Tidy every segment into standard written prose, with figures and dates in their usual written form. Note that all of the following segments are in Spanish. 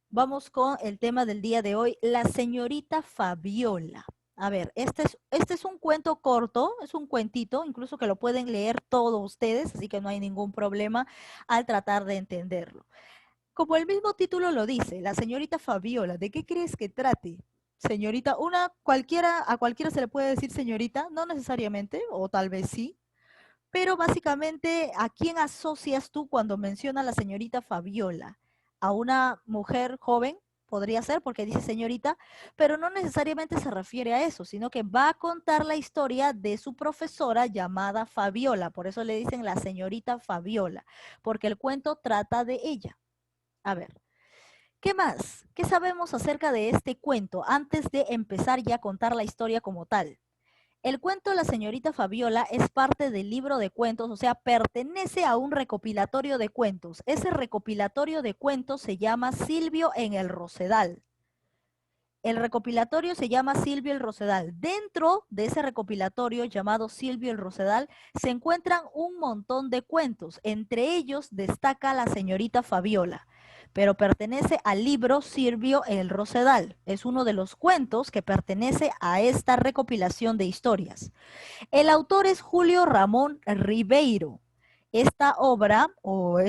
Vamos con el tema del día de hoy, la señorita Fabiola. A ver, este es un cuento corto, es un cuentito, incluso que lo pueden leer todos ustedes, así que no hay ningún problema al tratar de entenderlo. Como el mismo título lo dice, la señorita Fabiola, ¿de qué crees que trate? Señorita, a cualquiera se le puede decir señorita, no necesariamente, o tal vez sí, pero básicamente, ¿a quién asocias tú cuando menciona a la señorita Fabiola? ¿A una mujer joven? Podría ser porque dice señorita, pero no necesariamente se refiere a eso, sino que va a contar la historia de su profesora llamada Fabiola. Por eso le dicen la señorita Fabiola, porque el cuento trata de ella. A ver, ¿qué más? ¿Qué sabemos acerca de este cuento antes de empezar ya a contar la historia como tal? El cuento La señorita Fabiola es parte del libro de cuentos, o sea, pertenece a un recopilatorio de cuentos. Ese recopilatorio de cuentos se llama Silvio en el Rosedal. El recopilatorio se llama Silvio el Rosedal. Dentro de ese recopilatorio llamado Silvio el Rosedal se encuentran un montón de cuentos. Entre ellos destaca La señorita Fabiola, pero pertenece al libro Silvio el Rosedal. Es uno de los cuentos que pertenece a esta recopilación de historias. El autor es Julio Ramón Ribeiro. Esta obra o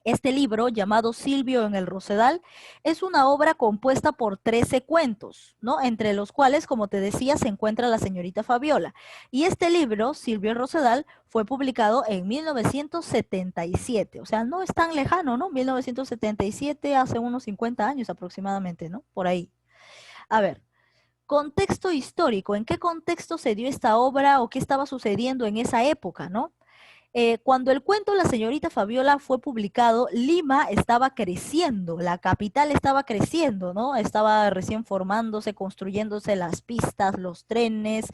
este libro, llamado Silvio en el Rosedal, es una obra compuesta por 13 cuentos, ¿no? Entre los cuales, como te decía, se encuentra la señorita Fabiola. Y este libro, Silvio en Rosedal, fue publicado en 1977. O sea, no es tan lejano, ¿no? 1977, hace unos 50 años aproximadamente, ¿no? Por ahí. A ver, contexto histórico, ¿en qué contexto se dio esta obra o qué estaba sucediendo en esa época, ¿no? Cuando el cuento La señorita Fabiola fue publicado, Lima estaba creciendo, la capital estaba creciendo, ¿no? Estaba recién formándose, construyéndose las pistas, los trenes,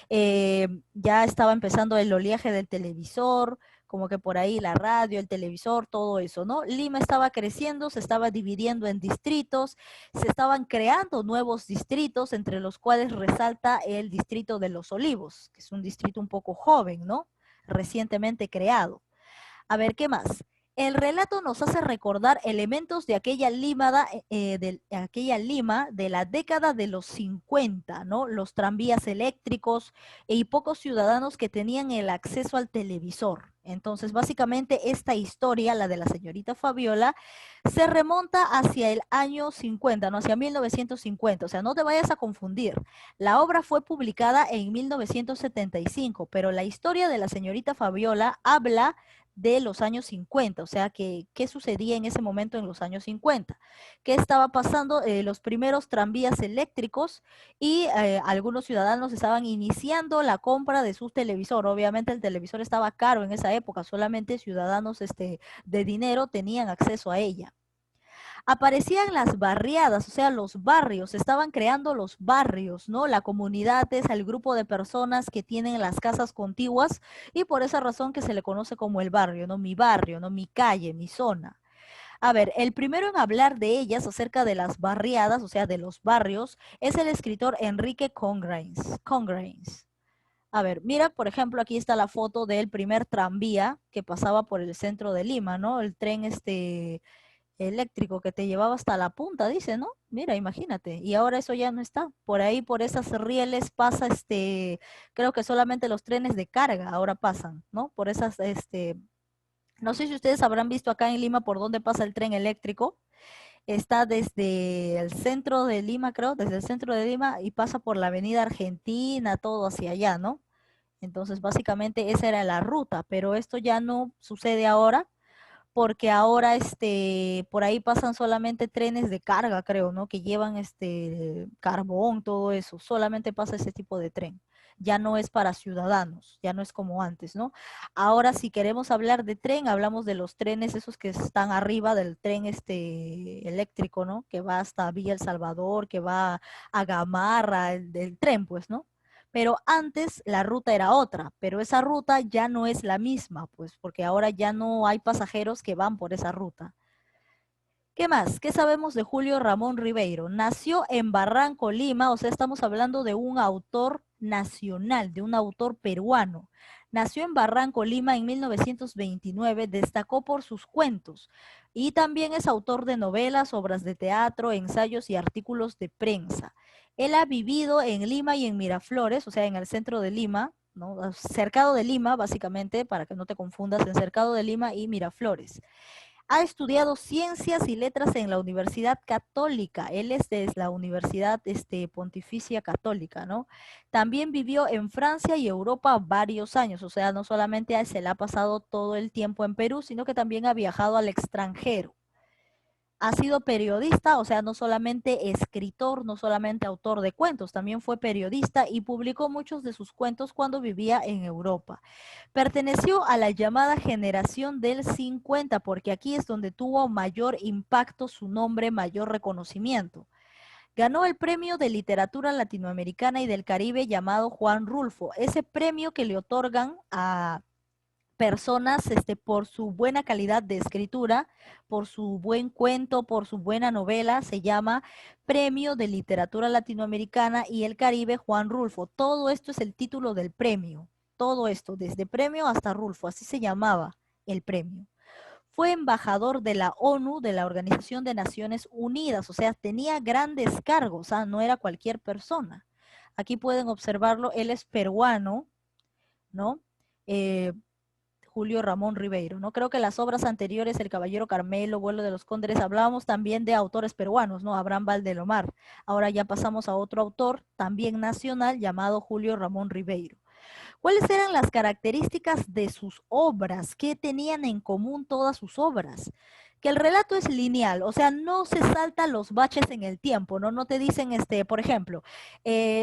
ya estaba empezando el oleaje del televisor, como que por ahí la radio, el televisor, todo eso, ¿no? Lima estaba creciendo, se estaba dividiendo en distritos, se estaban creando nuevos distritos, entre los cuales resalta el distrito de Los Olivos, que es un distrito un poco joven, ¿no? Recientemente creado. A ver, ¿qué más? El relato nos hace recordar elementos de aquella Lima de la década de los 50, ¿no? Los tranvías eléctricos y pocos ciudadanos que tenían el acceso al televisor. Entonces, básicamente, esta historia, la de la señorita Fabiola, se remonta hacia el año 50, ¿no? Hacia 1950. O sea, no te vayas a confundir. La obra fue publicada en 1975, pero la historia de la señorita Fabiola habla de los años 50, o sea, qué sucedía en ese momento en los años 50, qué estaba pasando, los primeros tranvías eléctricos y algunos ciudadanos estaban iniciando la compra de su televisor. Obviamente el televisor estaba caro en esa época, solamente ciudadanos de dinero tenían acceso a ella. Aparecían las barriadas, o sea, los barrios, se estaban creando los barrios, ¿no? La comunidad es el grupo de personas que tienen las casas contiguas y por esa razón que se le conoce como el barrio, ¿no? Mi calle, mi zona. A ver, el primero en hablar de ellas, acerca de las barriadas, o sea, de los barrios, es el escritor Enrique Congrains. A ver, mira, por ejemplo, aquí está la foto del primer tranvía que pasaba por el centro de Lima, ¿no? El tren eléctrico que te llevaba hasta la punta, dice, ¿no? Mira, imagínate. Y ahora eso ya no está. Por ahí, por esas rieles pasa creo que solamente los trenes de carga ahora pasan, ¿no? Por esas, no sé si ustedes habrán visto acá en Lima por dónde pasa el tren eléctrico. Está desde el centro de Lima, creo, desde el centro de Lima y pasa por la avenida Argentina, todo hacia allá, ¿no? Entonces, básicamente esa era la ruta, pero esto ya no sucede ahora porque ahora por ahí pasan solamente trenes de carga, creo, ¿no? Que llevan carbón, todo eso, solamente pasa ese tipo de tren. Ya no es para ciudadanos, ya no es como antes, ¿no? Ahora, si queremos hablar de tren, hablamos de los trenes esos que están arriba del tren eléctrico, ¿no? Que va hasta Villa El Salvador, que va a Gamarra, el del tren, pues, ¿no? Pero antes la ruta era otra, pero esa ruta ya no es la misma, pues, porque ahora ya no hay pasajeros que van por esa ruta. ¿Qué más? ¿Qué sabemos de Julio Ramón Ribeiro? Nació en Barranco, Lima, o sea, estamos hablando de un autor nacional de un autor peruano. Nació en Barranco, Lima, en 1929, destacó por sus cuentos y también es autor de novelas, obras de teatro, ensayos y artículos de prensa. Él ha vivido en Lima y en Miraflores, o sea, en el centro de Lima, ¿no? Cercado de Lima, básicamente, para que no te confundas, en cercado de Lima y Miraflores. Ha estudiado ciencias y letras en la Universidad Católica. Él es de la Universidad Pontificia Católica, ¿no? También vivió en Francia y Europa varios años, o sea, no solamente se le ha pasado todo el tiempo en Perú, sino que también ha viajado al extranjero. Ha sido periodista, o sea, no solamente escritor, no solamente autor de cuentos, también fue periodista y publicó muchos de sus cuentos cuando vivía en Europa. Perteneció a la llamada generación del 50, porque aquí es donde tuvo mayor impacto su nombre, mayor reconocimiento. Ganó el premio de literatura latinoamericana y del Caribe llamado Juan Rulfo, ese premio que le otorgan a personas por su buena calidad de escritura, por su buen cuento, por su buena novela, se llama Premio de Literatura Latinoamericana y el Caribe Juan Rulfo. Todo esto es el título del premio, todo esto, desde premio hasta Rulfo, así se llamaba el premio. Fue embajador de la ONU, de la Organización de Naciones Unidas, o sea, tenía grandes cargos, no era cualquier persona. Aquí pueden observarlo, él es peruano, ¿no? Julio Ramón Ribeiro, ¿no? Creo que las obras anteriores, El Caballero Carmelo, Vuelo de los Cóndores, hablábamos también de autores peruanos, ¿no? Abraham Valdelomar. Ahora ya pasamos a otro autor, también nacional, llamado Julio Ramón Ribeiro. ¿Cuáles eran las características de sus obras? ¿Qué tenían en común todas sus obras? Que el relato es lineal, o sea, no se salta los baches en el tiempo, ¿no? No te dicen, por ejemplo,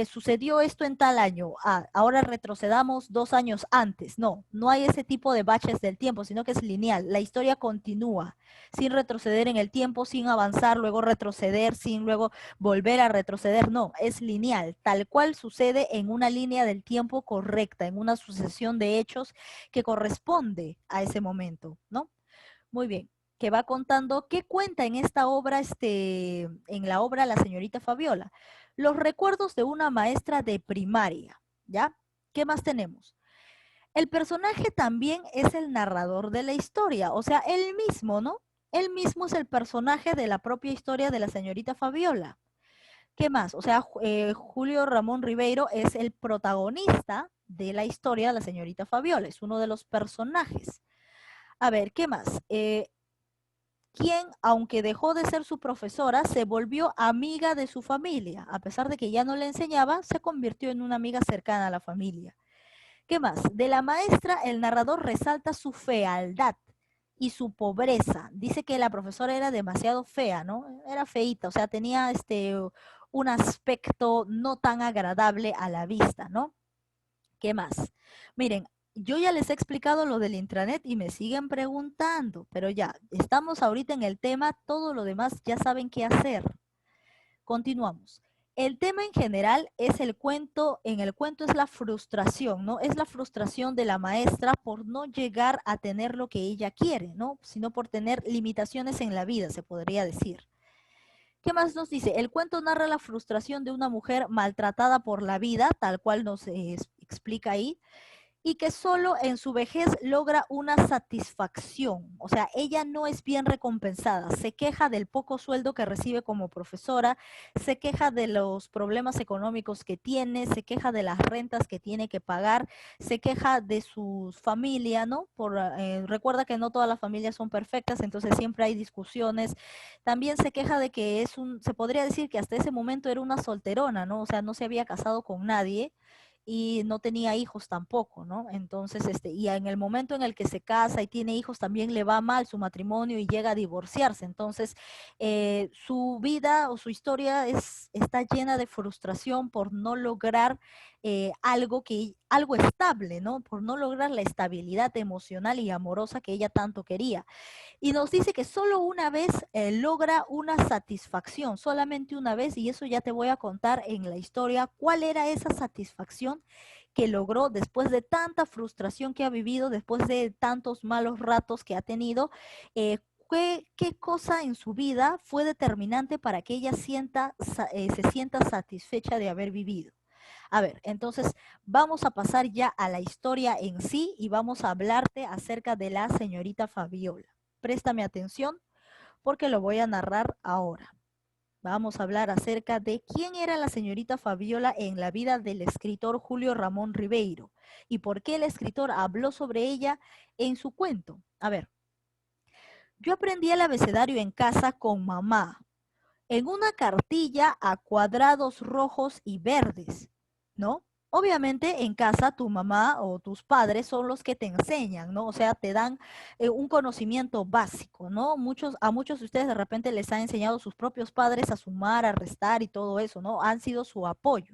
sucedió esto en tal año, ahora retrocedamos 2 años antes. No, no hay ese tipo de baches del tiempo, sino que es lineal. La historia continúa, sin retroceder en el tiempo, sin avanzar, luego retroceder, sin luego volver a retroceder. No, es lineal, tal cual sucede en una línea del tiempo correcta, en una sucesión de hechos que corresponde a ese momento, ¿no? Muy bien, que va contando, ¿qué cuenta en esta obra, en la obra La señorita Fabiola? Los recuerdos de una maestra de primaria, ¿ya? ¿Qué más tenemos? El personaje también es el narrador de la historia, o sea, él mismo, ¿no? Él mismo es el personaje de la propia historia de la señorita Fabiola. ¿Qué más? O sea, Julio Ramón Ribeiro es el protagonista de la historia de la señorita Fabiola, es uno de los personajes. A ver, ¿qué más? Quien, aunque dejó de ser su profesora, se volvió amiga de su familia. A pesar de que ya no le enseñaba, se convirtió en una amiga cercana a la familia. ¿Qué más? De la maestra, el narrador resalta su fealdad y su pobreza. Dice que la profesora era demasiado fea, ¿no? Era feíta, o sea, tenía un aspecto no tan agradable a la vista, ¿no? ¿Qué más? Miren, yo ya les he explicado lo del intranet y me siguen preguntando, pero ya, estamos ahorita en el tema, todo lo demás ya saben qué hacer. Continuamos. El tema en general es el cuento, en el cuento es la frustración, ¿no? Es la frustración de la maestra por no llegar a tener lo que ella quiere, ¿no? Sino por tener limitaciones en la vida, se podría decir. ¿Qué más nos dice? El cuento narra la frustración de una mujer maltratada por la vida, tal cual nos explica ahí, y que solo en su vejez logra una satisfacción. O sea, ella no es bien recompensada. Se queja del poco sueldo que recibe como profesora, se queja de los problemas económicos que tiene, se queja de las rentas que tiene que pagar, se queja de su familia, ¿no? Recuerda que no todas las familias son perfectas, entonces siempre hay discusiones. También se queja de que se podría decir que hasta ese momento era una solterona, ¿no? O sea, no se había casado con nadie y no tenía hijos tampoco, ¿no? Entonces, y en el momento en el que se casa y tiene hijos, también le va mal su matrimonio y llega a divorciarse. Entonces, su vida o su historia está llena de frustración por no lograr algo estable, ¿no? Por no lograr la estabilidad emocional y amorosa que ella tanto quería. Y nos dice que solo una vez logra una satisfacción, solamente una vez, y eso ya te voy a contar en la historia cuál era esa satisfacción que logró después de tanta frustración que ha vivido, después de tantos malos ratos que ha tenido. ¿Qué cosa en su vida fue determinante para que ella se sienta satisfecha de haber vivido? A ver, entonces vamos a pasar ya a la historia en sí y vamos a hablarte acerca de la señorita Fabiola. Préstame atención porque lo voy a narrar ahora. Vamos a hablar acerca de quién era la señorita Fabiola en la vida del escritor Julio Ramón Ribeiro y por qué el escritor habló sobre ella en su cuento. A ver, yo aprendí el abecedario en casa con mamá, en una cartilla a cuadrados rojos y verdes, ¿no? Obviamente en casa tu mamá o tus padres son los que te enseñan, ¿no? O sea, te dan un conocimiento básico, ¿no? A muchos de ustedes de repente les han enseñado sus propios padres a sumar, a restar y todo eso, ¿no? Han sido su apoyo.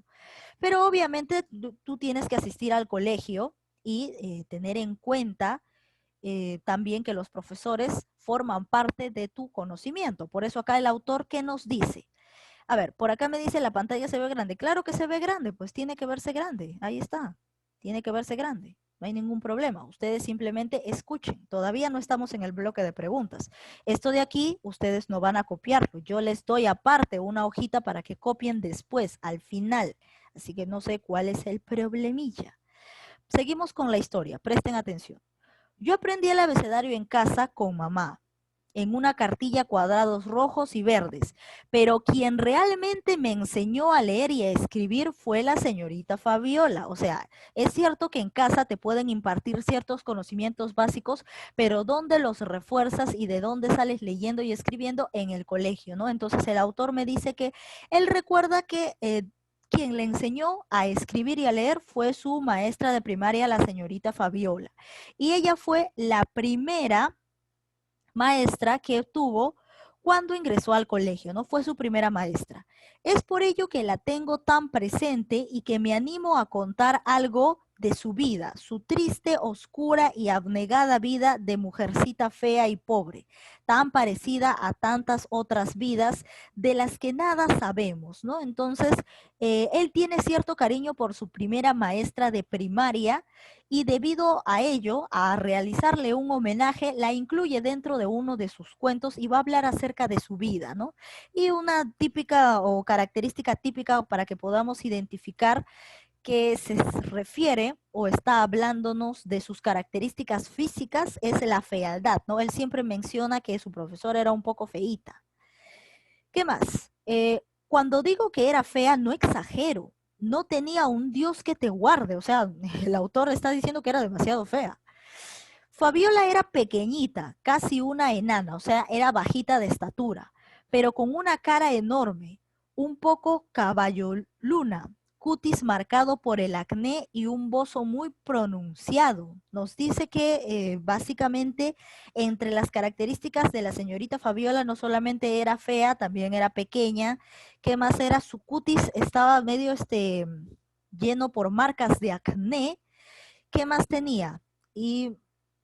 Pero obviamente tú tienes que asistir al colegio y tener en cuenta también que los profesores forman parte de tu conocimiento. Por eso acá el autor, ¿qué nos dice? A ver, por acá me dice la pantalla se ve grande. Claro que se ve grande, pues tiene que verse grande. Ahí está. Tiene que verse grande. No hay ningún problema. Ustedes simplemente escuchen. Todavía no estamos en el bloque de preguntas. Esto de aquí, ustedes no van a copiarlo. Yo les doy aparte una hojita para que copien después, al final. Así que no sé cuál es el problemilla. Seguimos con la historia. Presten atención. Yo aprendí el abecedario en casa con mamá, en una cartilla cuadrados rojos y verdes, pero quien realmente me enseñó a leer y a escribir fue la señorita Fabiola. O sea, es cierto que en casa te pueden impartir ciertos conocimientos básicos, pero ¿dónde los refuerzas y de dónde sales leyendo y escribiendo? En el colegio, ¿no? Entonces el autor me dice que él recuerda que quien le enseñó a escribir y a leer fue su maestra de primaria, la señorita Fabiola. Y ella fue la primera maestra que tuvo cuando ingresó al colegio, ¿no? Fue su primera maestra. Es por ello que la tengo tan presente y que me animo a contar algo de su vida, su triste, oscura y abnegada vida de mujercita fea y pobre, tan parecida a tantas otras vidas de las que nada sabemos, ¿no? Entonces, él tiene cierto cariño por su primera maestra de primaria y debido a ello, a realizarle un homenaje, la incluye dentro de uno de sus cuentos y va a hablar acerca de su vida, ¿no? Y una típica o característica típica para que podamos identificar que se refiere o está hablándonos de sus características físicas es la fealdad, ¿no? Él siempre menciona que su profesor era un poco feíta. ¿Qué más? Cuando digo que era fea, no exagero. No tenía un Dios que te guarde. O sea, el autor está diciendo que era demasiado fea. Fabiola era pequeñita, casi una enana, o sea, era bajita de estatura, pero con una cara enorme, un poco caballoluna, cutis marcado por el acné y un bozo muy pronunciado. Nos dice que básicamente entre las características de la señorita Fabiola no solamente era fea, también era pequeña. ¿Qué más era? Su cutis estaba medio lleno por marcas de acné. ¿Qué más tenía? Y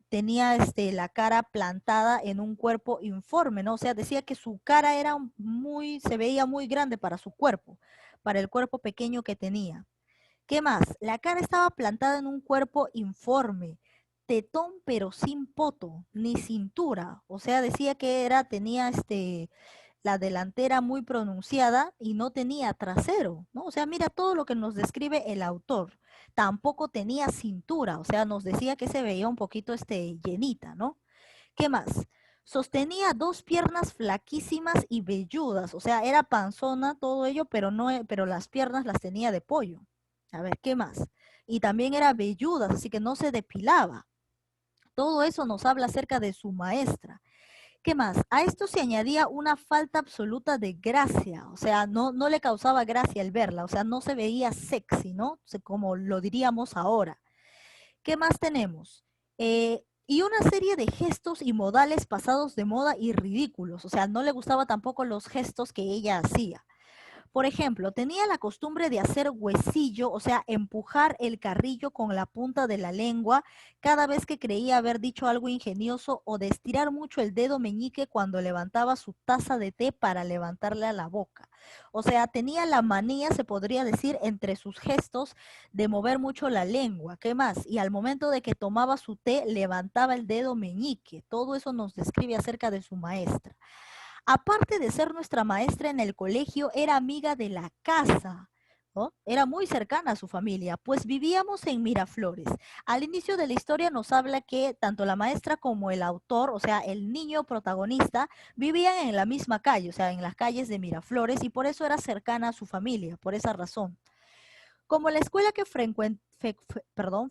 tenía la cara plantada en un cuerpo informe, ¿no? O sea, decía que su cara era se veía muy grande para su cuerpo, para el cuerpo pequeño que tenía. ¿Qué más? La cara estaba plantada en un cuerpo informe, tetón pero sin poto, ni cintura. O sea, decía que tenía la delantera muy pronunciada y no tenía trasero, ¿no? O sea, mira todo lo que nos describe el autor. Tampoco tenía cintura, o sea, nos decía que se veía un poquito llenita, ¿no? ¿Qué más? Sostenía dos piernas flaquísimas y velludas, o sea, era panzona todo ello, pero no, pero las piernas las tenía de pollo. A ver, ¿qué más? Y también era velluda, así que no se depilaba. Todo eso nos habla acerca de su maestra. ¿Qué más? A esto se añadía una falta absoluta de gracia, o sea, no le causaba gracia el verla, o sea, no se veía sexy, ¿no? Como lo diríamos ahora. ¿Qué más tenemos? Y una serie de gestos y modales pasados de moda y ridículos, o sea, no le gustaba tampoco los gestos que ella hacía. Por ejemplo, tenía la costumbre de hacer huesillo, o sea, empujar el carrillo con la punta de la lengua cada vez que creía haber dicho algo ingenioso o de estirar mucho el dedo meñique cuando levantaba su taza de té para levantarle a la boca. O sea, tenía la manía, se podría decir, entre sus gestos de mover mucho la lengua. ¿Qué más? Y al momento de que tomaba su té, levantaba el dedo meñique. Todo eso nos describe acerca de su maestra. Aparte de ser nuestra maestra en el colegio, era amiga de la casa. ¿no? Era muy cercana a su familia, pues vivíamos en Miraflores. Al inicio de la historia nos habla que tanto la maestra como el autor, o sea, el niño protagonista, vivían en la misma calle, o sea, en las calles de Miraflores, y por eso era cercana a su familia, por esa razón. Como la escuela que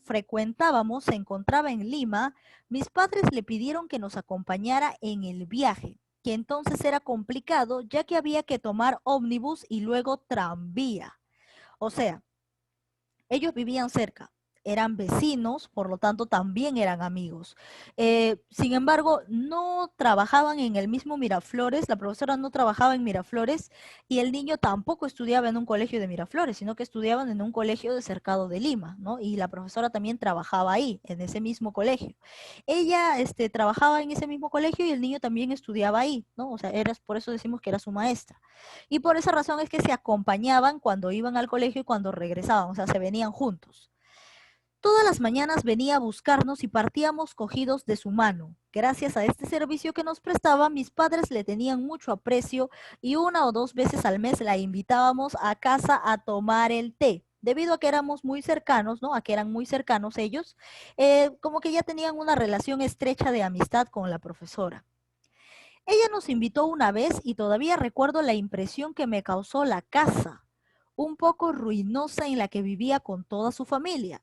frecuentábamos se encontraba en Lima, mis padres le pidieron que nos acompañara en el viaje, que entonces era complicado ya que había que tomar ómnibus y luego tranvía. O sea, ellos vivían cerca, eran vecinos, por lo tanto también eran amigos. Sin embargo, no trabajaban en el mismo Miraflores, la profesora no trabajaba en Miraflores y el niño tampoco estudiaba en un colegio de Miraflores, sino que estudiaban en un colegio de Cercado de Lima, ¿no? Y la profesora también trabajaba ahí, en ese mismo colegio. Ella trabajaba en ese mismo colegio y el niño también estudiaba ahí, ¿no? O sea, por eso decimos que era su maestra. Y por esa razón es que se acompañaban cuando iban al colegio y cuando regresaban, o sea, se venían juntos. Todas las mañanas venía a buscarnos y partíamos cogidos de su mano. Gracias a este servicio que nos prestaba, mis padres le tenían mucho aprecio y una o dos veces al mes la invitábamos a casa a tomar el té. Debido a que éramos muy cercanos, ¿no? A que eran muy cercanos ellos, como que ya tenían una relación estrecha de amistad con la profesora. Ella nos invitó una vez y todavía recuerdo la impresión que me causó la casa, un poco ruinosa en la que vivía con toda su familia.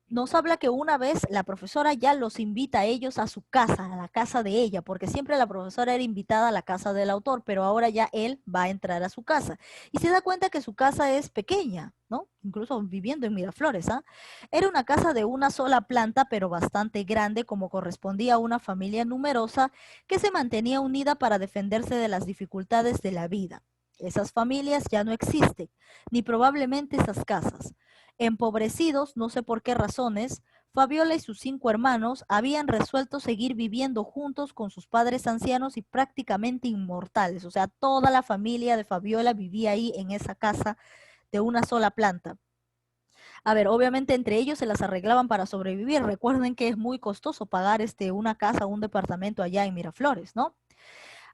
Nos habla que una vez la profesora ya los invita a ellos a su casa, a la casa de ella, porque siempre la profesora era invitada a la casa del autor, pero ahora ya él va a entrar a su casa. Y se da cuenta que su casa es pequeña, ¿no? Incluso viviendo en Miraflores, ¿ah? Era una casa de una sola planta, pero bastante grande, como correspondía a una familia numerosa que se mantenía unida para defenderse de las dificultades de la vida. Esas familias ya no existen, ni probablemente esas casas. Empobrecidos, no sé por qué razones, Fabiola y sus 5 hermanos habían resuelto seguir viviendo juntos con sus padres ancianos y prácticamente inmortales. O sea, toda la familia de Fabiola vivía ahí en esa casa de una sola planta. A ver, obviamente entre ellos se las arreglaban para sobrevivir. Recuerden que es muy costoso pagar una casa o un departamento allá en Miraflores, ¿no?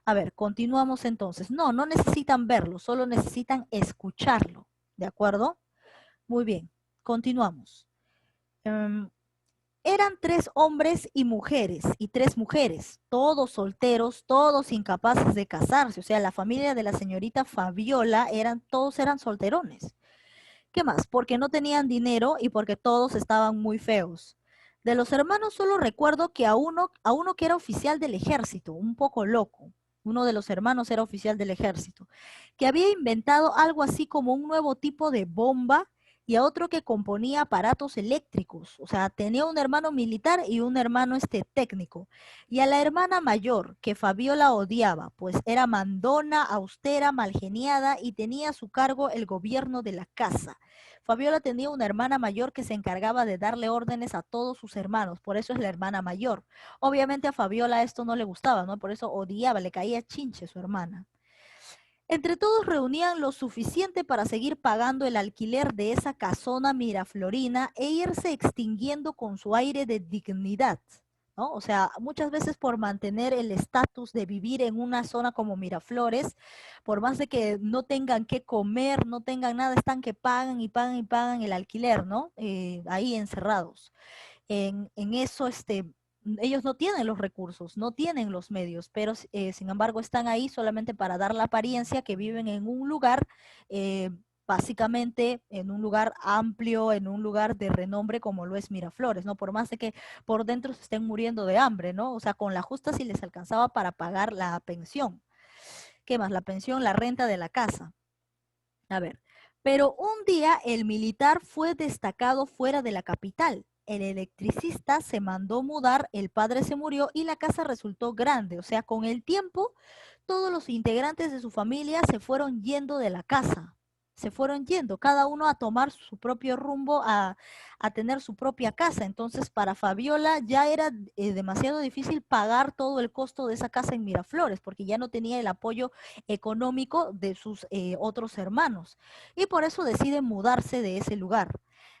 A ver, continuamos entonces. No, no necesitan verlo, solo necesitan escucharlo. ¿De acuerdo? Muy bien, continuamos. Em, Eran 3 hombres y mujeres, y 3 mujeres, todos solteros, todos incapaces de casarse. O sea, la familia de la señorita Fabiola todos eran solterones. ¿Qué más? Porque no tenían dinero y porque todos estaban muy feos. De los hermanos solo recuerdo que a uno que era oficial del ejército, un poco loco. Uno de los hermanos era oficial del ejército, que había inventado algo así como un nuevo tipo de bomba y a otro que componía aparatos eléctricos. O sea, tenía un hermano militar y un hermano técnico. Y a la hermana mayor, que Fabiola odiaba, pues era mandona, austera, malgeniada y tenía a su cargo el gobierno de la casa. Fabiola tenía una hermana mayor que se encargaba de darle órdenes a todos sus hermanos, por eso es la hermana mayor. Obviamente a Fabiola esto no le gustaba, ¿no? Por eso odiaba, le caía chinche su hermana. Entre todos reunían lo suficiente para seguir pagando el alquiler de esa casona miraflorina e irse extinguiendo con su aire de dignidad, ¿no? O sea, muchas veces por mantener el estatus de vivir en una zona como Miraflores, por más de que no tengan que comer, no tengan nada, están que pagan y pagan y pagan el alquiler, ¿no? Ahí encerrados en eso, ellos no tienen los recursos, no tienen los medios, pero sin embargo están ahí solamente para dar la apariencia que viven en un lugar, básicamente en un lugar amplio, en un lugar de renombre como lo es Miraflores, ¿no? Por más de que por dentro se estén muriendo de hambre, ¿no? O sea, con la justa si les alcanzaba para pagar la pensión. ¿Qué más? La pensión, la renta de la casa. A ver, pero un día el militar fue destacado fuera de la capital. El electricista se mandó mudar, el padre se murió y la casa resultó grande. O sea, con el tiempo, todos los integrantes de su familia se fueron yendo de la casa. Se fueron yendo, cada uno a tomar su propio rumbo, a tener su propia casa. Entonces, para Fabiola ya era demasiado difícil pagar todo el costo de esa casa en Miraflores, porque ya no tenía el apoyo económico de sus otros hermanos. Y por eso decide mudarse de ese lugar.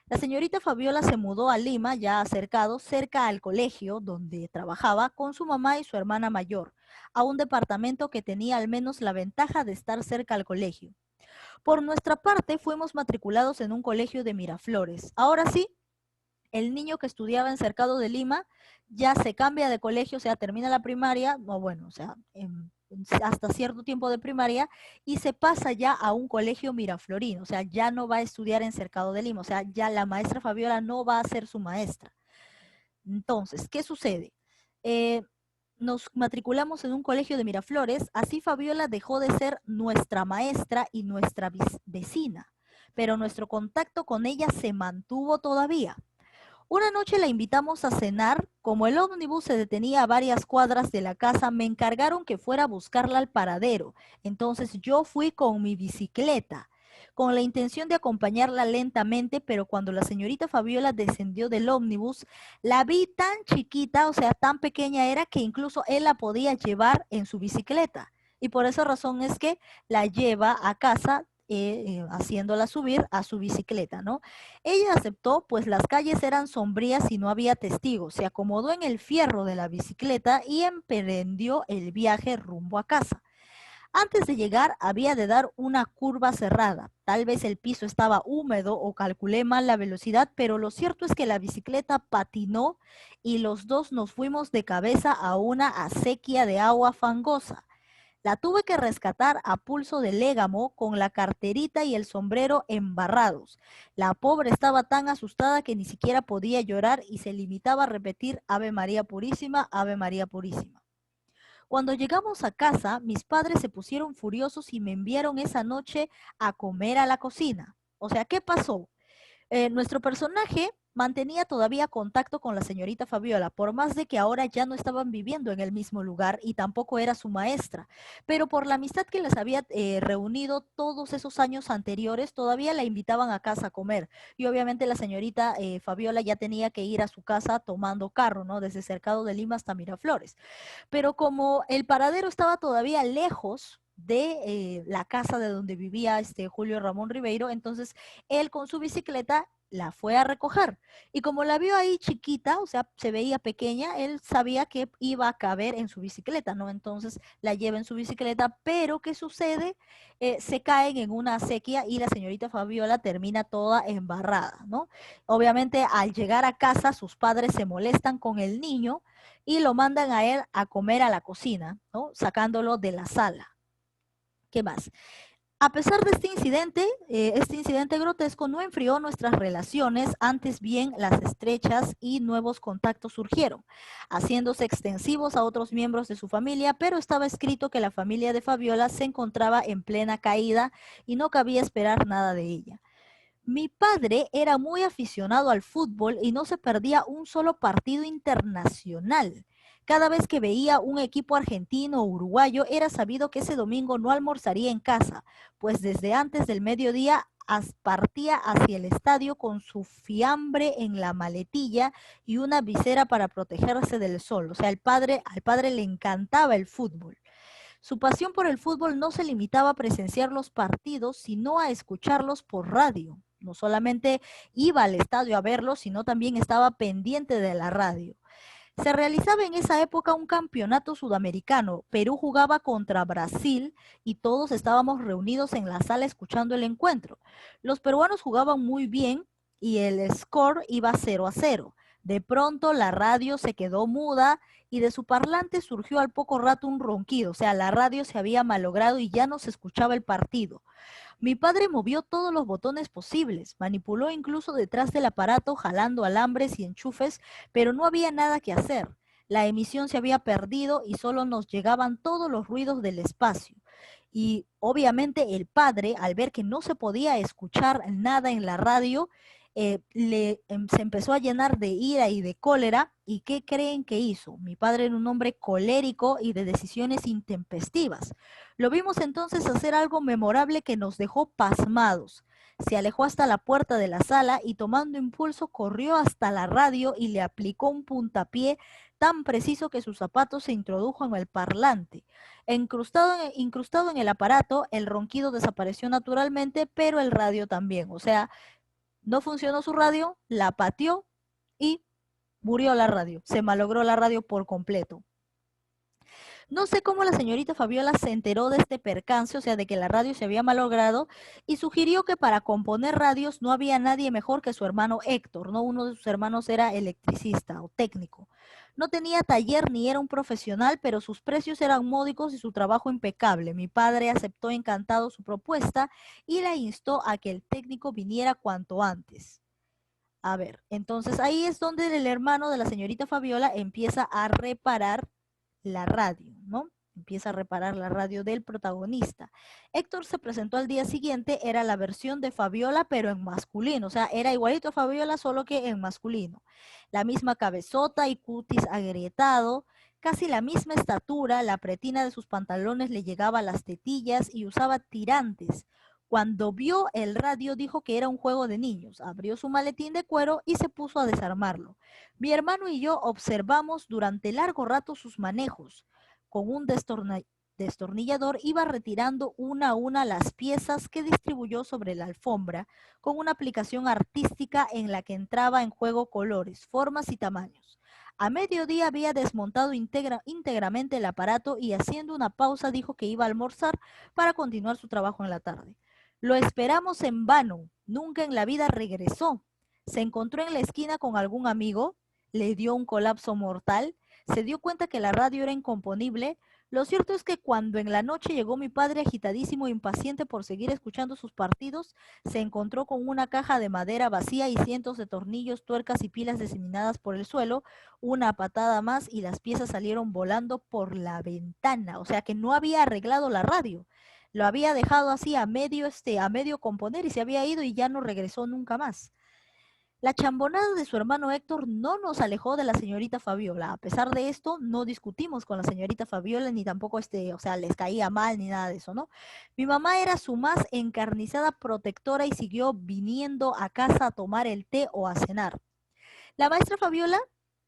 La señorita Fabiola se mudó a Lima, ya acercado, cerca al colegio donde trabajaba, con su mamá y su hermana mayor, a un departamento que tenía al menos la ventaja de estar cerca al colegio. Por nuestra parte, fuimos matriculados en un colegio de Miraflores. Ahora sí, el niño que estudiaba en Cercado de Lima ya se cambia de colegio, o sea, termina la primaria, o bueno, o sea, hasta cierto tiempo de primaria, y se pasa ya a un colegio miraflorino, o sea, ya no va a estudiar en Cercado de Lima, o sea, ya la maestra Fabiola no va a ser su maestra. Entonces, ¿qué sucede? Eh, Nos matriculamos en un colegio de Miraflores, así Fabiola dejó de ser nuestra maestra y nuestra vecina, pero nuestro contacto con ella se mantuvo todavía. Una noche la invitamos a cenar. Como el ómnibus se detenía a varias cuadras de la casa, me encargaron que fuera a buscarla al paradero. Entonces yo fui con mi bicicleta, con la intención de acompañarla lentamente, pero cuando la señorita Fabiola descendió del ómnibus, la vi tan chiquita, o sea, tan pequeña era que incluso él la podía llevar en su bicicleta. Y por esa razón es que la lleva a casa haciéndola subir a su bicicleta, ¿no? Ella aceptó, pues las calles eran sombrías y no había testigos. Se acomodó en el fierro de la bicicleta y emprendió el viaje rumbo a casa. Antes de llegar había de dar una curva cerrada. Tal vez el piso estaba húmedo o calculé mal la velocidad, pero lo cierto es que la bicicleta patinó y los dos nos fuimos de cabeza a una acequia de agua fangosa. La tuve que rescatar a pulso de légamo con la carterita y el sombrero embarrados. La pobre estaba tan asustada que ni siquiera podía llorar y se limitaba a repetir Ave María Purísima, Ave María Purísima. Cuando llegamos a casa, mis padres se pusieron furiosos y me enviaron esa noche a comer a la cocina. O sea, ¿qué pasó? Nuestro personaje mantenía todavía contacto con la señorita Fabiola, por más de que ahora ya no estaban viviendo en el mismo lugar y tampoco era su maestra, pero por la amistad que les había reunido todos esos años anteriores, todavía la invitaban a casa a comer. Y obviamente la señorita Fabiola ya tenía que ir a su casa tomando carro, ¿no? Desde Cercado de Lima hasta Miraflores. Pero como el paradero estaba todavía lejos de la casa de donde vivía Julio Ramón Ribeiro, entonces él con su bicicleta la fue a recoger. Y como la vio ahí chiquita, o sea, se veía pequeña, él sabía que iba a caber en su bicicleta, ¿no? Entonces la lleva en su bicicleta, pero ¿qué sucede? Se caen en una acequia y la señorita Fabiola termina toda embarrada, ¿no? Obviamente al llegar a casa sus padres se molestan con el niño y lo mandan a él a comer a la cocina, ¿no? Sacándolo de la sala. ¿Qué más? A pesar de este incidente grotesco no enfrió nuestras relaciones, antes bien las estrechas y nuevos contactos surgieron, haciéndose extensivos a otros miembros de su familia, pero estaba escrito que la familia de Fabiola se encontraba en plena caída y no cabía esperar nada de ella. Mi padre era muy aficionado al fútbol y no se perdía un solo partido internacional. Cada vez que veía un equipo argentino o uruguayo, era sabido que ese domingo no almorzaría en casa, pues desde antes del mediodía partía hacia el estadio con su fiambre en la maletilla y una visera para protegerse del sol. O sea, al padre le encantaba el fútbol. Su pasión por el fútbol no se limitaba a presenciar los partidos, sino a escucharlos por radio. No solamente iba al estadio a verlos, sino también estaba pendiente de la radio. Se realizaba en esa época un campeonato sudamericano. Perú jugaba contra Brasil y todos estábamos reunidos en la sala escuchando el encuentro. Los peruanos jugaban muy bien y el score iba 0-0. De pronto la radio se quedó muda y de su parlante surgió al poco rato un ronquido, o sea, la radio se había malogrado y ya no se escuchaba el partido. Mi padre movió todos los botones posibles, manipuló incluso detrás del aparato jalando alambres y enchufes, pero no había nada que hacer. La emisión se había perdido y solo nos llegaban todos los ruidos del espacio. Y obviamente el padre, al ver que no se podía escuchar nada en la radio, se empezó a llenar de ira y de cólera. ¿Y qué creen que hizo? Mi padre era un hombre colérico y de decisiones intempestivas. Lo vimos entonces hacer algo memorable que nos dejó pasmados. Se alejó hasta la puerta de la sala y tomando impulso corrió hasta la radio y le aplicó un puntapié tan preciso que su zapato se introdujo en el parlante. Incrustado en el aparato, el ronquido desapareció naturalmente, pero el radio también. O sea, no funcionó su radio, la pateó y murió la radio. Se malogró la radio por completo. No sé cómo la señorita Fabiola se enteró de este percance, o sea, de que la radio se había malogrado, y sugirió que para componer radios no había nadie mejor que su hermano Héctor, ¿no? Uno de sus hermanos era electricista o técnico. No tenía taller ni era un profesional, pero sus precios eran módicos y su trabajo impecable. Mi padre aceptó encantado su propuesta y la instó a que el técnico viniera cuanto antes. A ver, entonces ahí es donde el hermano de la señorita Fabiola empieza a reparar la radio, ¿no? Empieza a reparar la radio del protagonista. Héctor se presentó al día siguiente, era la versión de Fabiola, pero en masculino, o sea, era igualito a Fabiola, solo que en masculino. La misma cabezota y cutis agrietado, casi la misma estatura, la pretina de sus pantalones le llegaba a las tetillas y usaba tirantes. Cuando vio el radio dijo que era un juego de niños, abrió su maletín de cuero y se puso a desarmarlo. Mi hermano y yo observamos durante largo rato sus manejos. Con un destornillador iba retirando una a una las piezas que distribuyó sobre la alfombra, con una aplicación artística en la que entraba en juego colores, formas y tamaños. A mediodía había desmontado íntegramente el aparato y haciendo una pausa dijo que iba a almorzar para continuar su trabajo en la tarde. Lo esperamos en vano, nunca en la vida regresó. Se encontró en la esquina con algún amigo, le dio un colapso mortal, se dio cuenta que la radio era incomponible. Lo cierto es que cuando en la noche llegó mi padre agitadísimo e impaciente por seguir escuchando sus partidos, se encontró con una caja de madera vacía y cientos de tornillos, tuercas y pilas diseminadas por el suelo, una patada más y las piezas salieron volando por la ventana, o sea que no había arreglado la radio. Lo había dejado así a medio componer y se había ido y ya no regresó nunca más. La chambonada de su hermano Héctor no nos alejó de la señorita Fabiola. A pesar de esto, no discutimos con la señorita Fabiola, ni tampoco o sea, les caía mal ni nada de eso, ¿no? Mi mamá era su más encarnizada protectora y siguió viniendo a casa a tomar el té o a cenar. La maestra Fabiola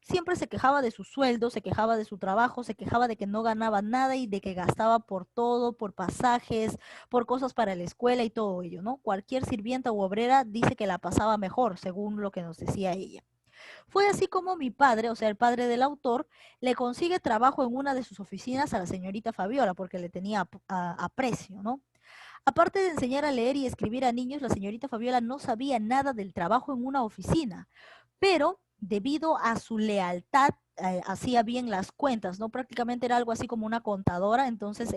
siempre se quejaba de su sueldo, se quejaba de su trabajo, se quejaba de que no ganaba nada y de que gastaba por todo, por pasajes, por cosas para la escuela y todo ello, ¿no? Cualquier sirvienta u obrera dice que la pasaba mejor, según lo que nos decía ella. Fue así como mi padre, o sea, el padre del autor, le consigue trabajo en una de sus oficinas a la señorita Fabiola, porque le tenía aprecio, ¿no? Aparte de enseñar a leer y escribir a niños, la señorita Fabiola no sabía nada del trabajo en una oficina, pero debido a su lealtad, hacía bien las cuentas, ¿no? Prácticamente era algo así como una contadora, entonces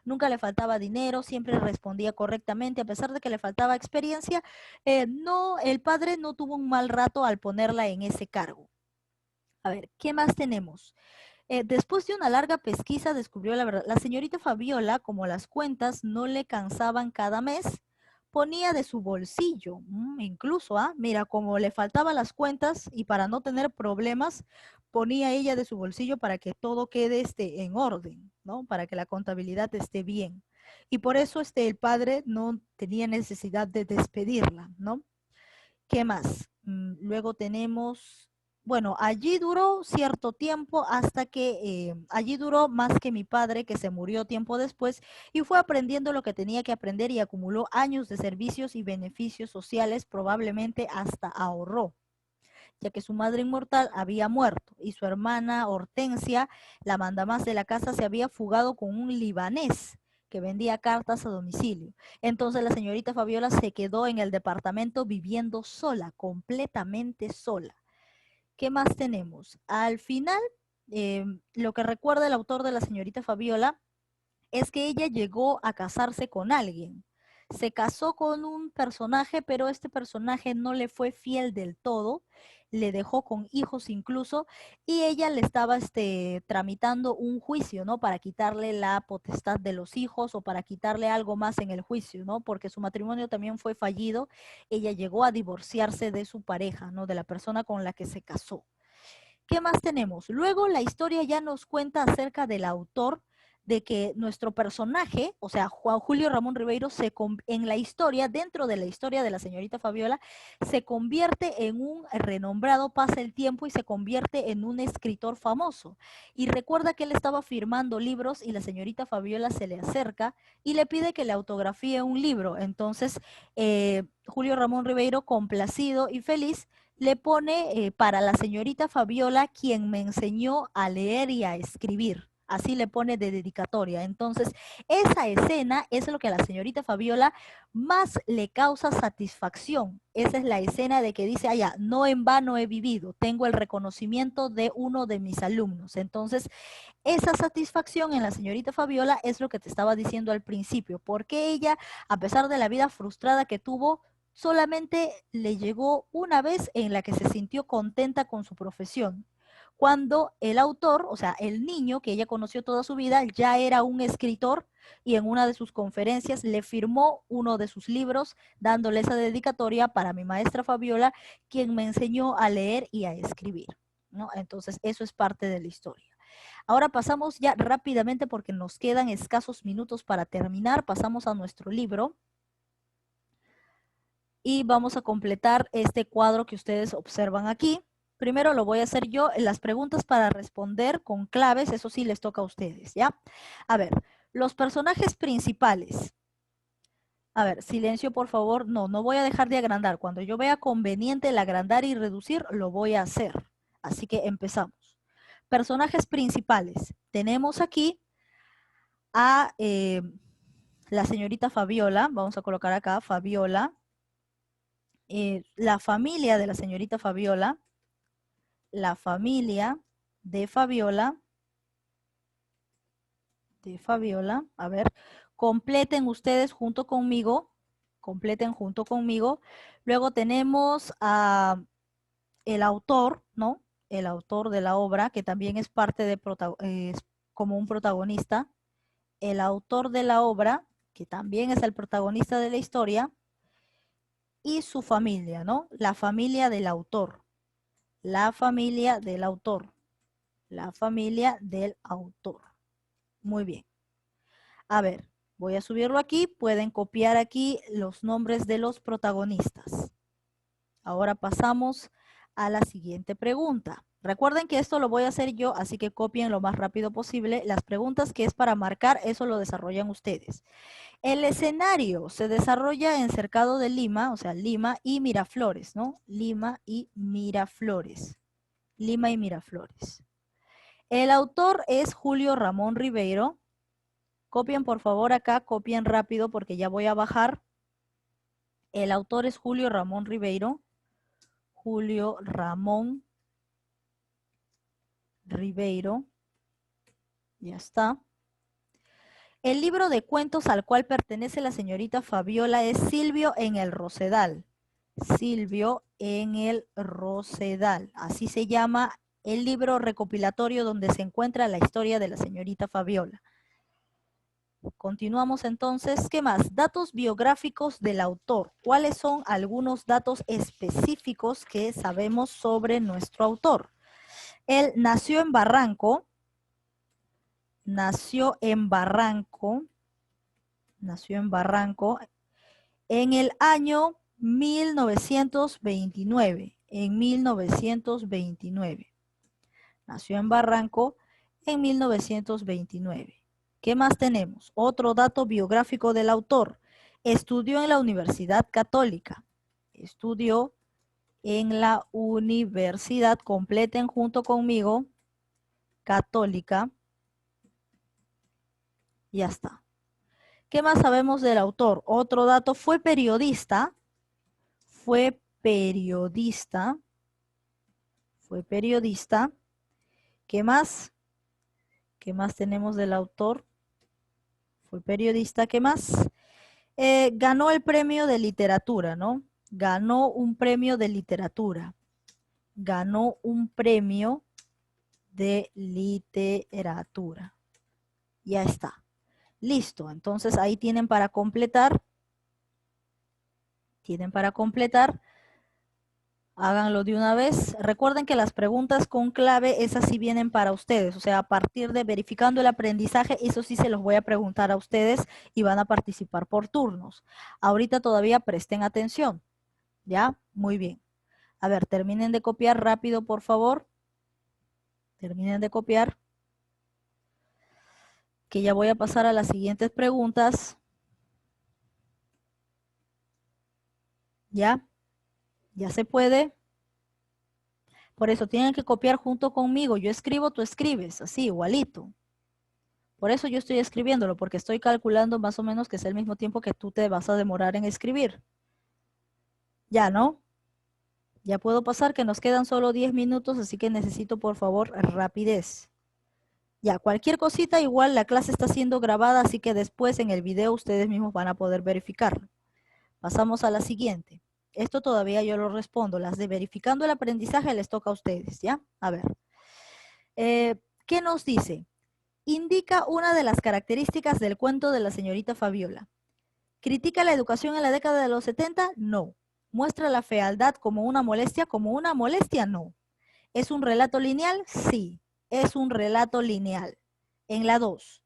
nunca le faltaba dinero, siempre respondía correctamente, a pesar de que le faltaba experiencia, no, el padre no tuvo un mal rato al ponerla en ese cargo. A ver, ¿qué más tenemos? Después de una larga pesquisa descubrió la verdad. La señorita Fabiola, como las cuentas no le cansaban cada mes, ponía de su bolsillo, incluso, mira, como le faltaban las cuentas y para no tener problemas, ponía ella de su bolsillo para que todo quede en orden, ¿no? Para que la contabilidad esté bien. Y por eso el padre no tenía necesidad de despedirla, ¿no? ¿Qué más? Luego tenemos, bueno, allí duró cierto tiempo hasta que, allí duró más que mi padre, que se murió tiempo después, y fue aprendiendo lo que tenía que aprender y acumuló años de servicios y beneficios sociales, probablemente hasta ahorró, ya que su madre inmortal había muerto y su hermana Hortensia, la mandamás de la casa, se había fugado con un libanés que vendía cartas a domicilio. Entonces la señorita Fabiola se quedó en el departamento viviendo sola, completamente sola. ¿Qué más tenemos? Al final, lo que recuerda el autor de la señorita Fabiola es que ella llegó a casarse con alguien. Se casó con un personaje, pero este personaje no le fue fiel del todo, le dejó con hijos incluso, y ella le estaba tramitando un juicio, ¿no? Para quitarle la potestad de los hijos o para quitarle algo más en el juicio, ¿no? Porque su matrimonio también fue fallido. Ella llegó a divorciarse de su pareja, ¿no? De la persona con la que se casó. ¿Qué más tenemos? Luego la historia ya nos cuenta acerca del autor, de que nuestro personaje, o sea, Juan Julio Ramón Ribeiro, en la historia, dentro de la historia de la señorita Fabiola, se convierte en un renombrado, pasa el tiempo y se convierte en un escritor famoso. Y recuerda que él estaba firmando libros y la señorita Fabiola se le acerca y le pide que le autografíe un libro. Entonces, Julio Ramón Ribeiro, complacido y feliz, le pone para la señorita Fabiola, quien me enseñó a leer y a escribir. Así le pone de dedicatoria. Entonces, esa escena es lo que a la señorita Fabiola más le causa satisfacción. Esa es la escena de que dice, ya, no en vano he vivido, tengo el reconocimiento de uno de mis alumnos. Entonces, esa satisfacción en la señorita Fabiola es lo que te estaba diciendo al principio, porque ella, a pesar de la vida frustrada que tuvo, solamente le llegó una vez en la que se sintió contenta con su profesión, cuando el autor, o sea, el niño que ella conoció toda su vida, ya era un escritor y en una de sus conferencias le firmó uno de sus libros, dándole esa dedicatoria para mi maestra Fabiola, quien me enseñó a leer y a escribir, ¿no? Entonces, eso es parte de la historia. Ahora pasamos ya rápidamente porque nos quedan escasos minutos para terminar. Pasamos a nuestro libro y vamos a completar este cuadro que ustedes observan aquí. Primero lo voy a hacer yo. Las preguntas para responder con claves, eso sí les toca a ustedes, ¿ya? A ver, los personajes principales. A ver, silencio por favor. No voy a dejar de agrandar. Cuando yo vea conveniente el agrandar y reducir, lo voy a hacer. Así que empezamos. Personajes principales. Tenemos aquí a la señorita Fabiola. Vamos a colocar acá Fabiola. La familia de la señorita Fabiola. La familia de Fabiola. A ver, completen ustedes junto conmigo. Completen junto conmigo. Luego tenemos a el autor, ¿no? El autor de la obra, que también es parte de como un protagonista. El autor de la obra, que también es el protagonista de la historia, y su familia, ¿no? La familia del autor. La familia del autor. La familia del autor. Muy bien. A ver, voy a subirlo aquí. Pueden copiar aquí los nombres de los protagonistas. Ahora pasamos a la siguiente pregunta. Recuerden que esto lo voy a hacer yo, así que copien lo más rápido posible. Las preguntas que es para marcar, eso lo desarrollan ustedes. El escenario se desarrolla en Cercado de Lima, o sea, Lima y Miraflores, ¿no? Lima y Miraflores. Lima y Miraflores. El autor es Julio Ramón Ribeiro. Copien por favor acá, copien rápido porque ya voy a bajar. El autor es Julio Ramón Ribeiro. Julio Ramón Ribeiro. Ya está. El libro de cuentos al cual pertenece la señorita Fabiola es Silvio en el Rosedal. Silvio en el Rosedal. Así se llama el libro recopilatorio donde se encuentra la historia de la señorita Fabiola. Continuamos entonces. ¿Qué más? Datos biográficos del autor. ¿Cuáles son algunos datos específicos que sabemos sobre nuestro autor? Él nació en Barranco. Nació en Barranco en el año 1929. En 1929. Nació en Barranco en 1929. ¿Qué más tenemos? Otro dato biográfico del autor. Estudió en la Universidad Católica. Estudió en la universidad, completen junto conmigo, Católica. Ya está. ¿Qué más sabemos del autor? Otro dato, fue periodista. Fue periodista. Fue periodista. ¿Qué más? ¿Qué más tenemos del autor? Fue periodista. ¿Qué más? Ganó el premio de literatura, ¿no? Ganó un premio de literatura. Ganó un premio de literatura. Ya está. Listo. Entonces ahí tienen para completar. Tienen para completar. Háganlo de una vez. Recuerden que las preguntas con clave, esas sí vienen para ustedes. O sea, a partir de verificando el aprendizaje, eso sí se los voy a preguntar a ustedes y van a participar por turnos. Ahorita todavía presten atención. ¿Ya? Muy bien. A ver, terminen de copiar rápido, por favor. Terminen de copiar. Que ya voy a pasar a las siguientes preguntas. ¿Ya? ¿Ya se puede? Por eso tienen que copiar junto conmigo. Yo escribo, tú escribes, así, igualito. Por eso yo estoy escribiéndolo, porque estoy calculando más o menos que es el mismo tiempo que tú te vas a demorar en escribir. Ya, ¿no? Ya puedo pasar que nos quedan solo 10 minutos, así que necesito por favor rapidez. Ya, cualquier cosita, igual la clase está siendo grabada, así que después en el video ustedes mismos van a poder verificarlo. Pasamos a la siguiente. Esto todavía yo lo respondo. Las de verificando el aprendizaje les toca a ustedes, ¿ya? A ver. ¿Qué nos dice? Indica una de las características del cuento de la señorita Fabiola. ¿Critica la educación en la década de los 70? No. ¿Muestra la fealdad como una molestia? Como una molestia, no. ¿Es un relato lineal? Sí, es un relato lineal. En la 2.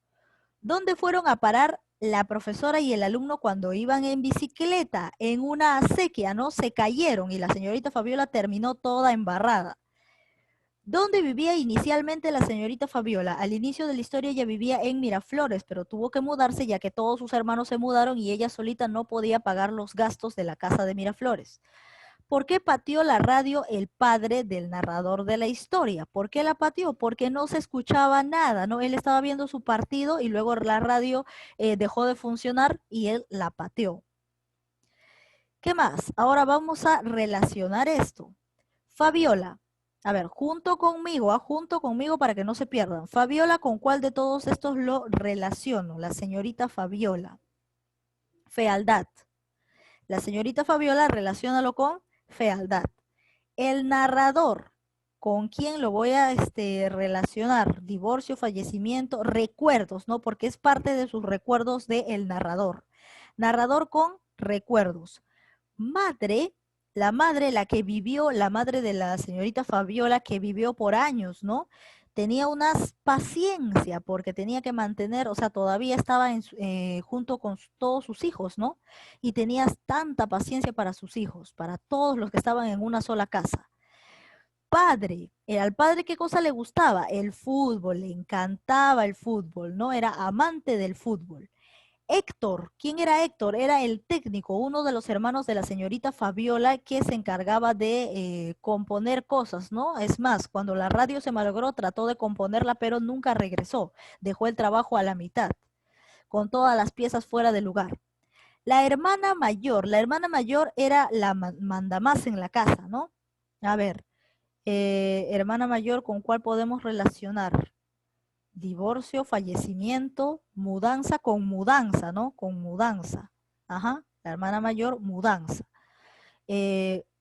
¿Dónde fueron a parar la profesora y el alumno cuando iban en bicicleta? En una acequia, ¿no? Se cayeron y la señorita Fabiola terminó toda embarrada. ¿Dónde vivía inicialmente la señorita Fabiola? Al inicio de la historia ella vivía en Miraflores, pero tuvo que mudarse ya que todos sus hermanos se mudaron y ella solita no podía pagar los gastos de la casa de Miraflores. ¿Por qué pateó la radio el padre del narrador de la historia? ¿Por qué la pateó? Porque no se escuchaba nada, ¿no? Él estaba viendo su partido y luego la radio dejó de funcionar y él la pateó. ¿Qué más? Ahora vamos a relacionar esto. Fabiola, a ver, junto conmigo para que no se pierdan. Fabiola, ¿con cuál de todos estos lo relaciono? La señorita Fabiola. Fealdad. La señorita Fabiola, relaciónalo con fealdad. El narrador, ¿con quién lo voy a relacionar? Divorcio, fallecimiento, recuerdos, ¿no? Porque es parte de sus recuerdos del narrador. Narrador con recuerdos. Madre, la que vivió, la madre de la señorita Fabiola, que vivió por años, ¿no? Tenía una paciencia porque tenía que mantener, o sea, todavía estaba junto con todos sus hijos, ¿no? Y tenía tanta paciencia para sus hijos, para todos los que estaban en una sola casa. Padre, al padre ¿qué cosa le gustaba? El fútbol, le encantaba el fútbol, ¿no? Era amante del fútbol. Héctor, ¿quién era Héctor? Era el técnico, uno de los hermanos de la señorita Fabiola que se encargaba de componer cosas, ¿no? Es más, cuando la radio se malogró, trató de componerla, pero nunca regresó. Dejó el trabajo a la mitad, con todas las piezas fuera de lugar. La hermana mayor era la mandamás en la casa, ¿no? A ver, hermana mayor, ¿con cuál podemos relacionar? Divorcio, fallecimiento, mudanza con mudanza, ¿no? Con mudanza. Ajá, la hermana mayor, mudanza.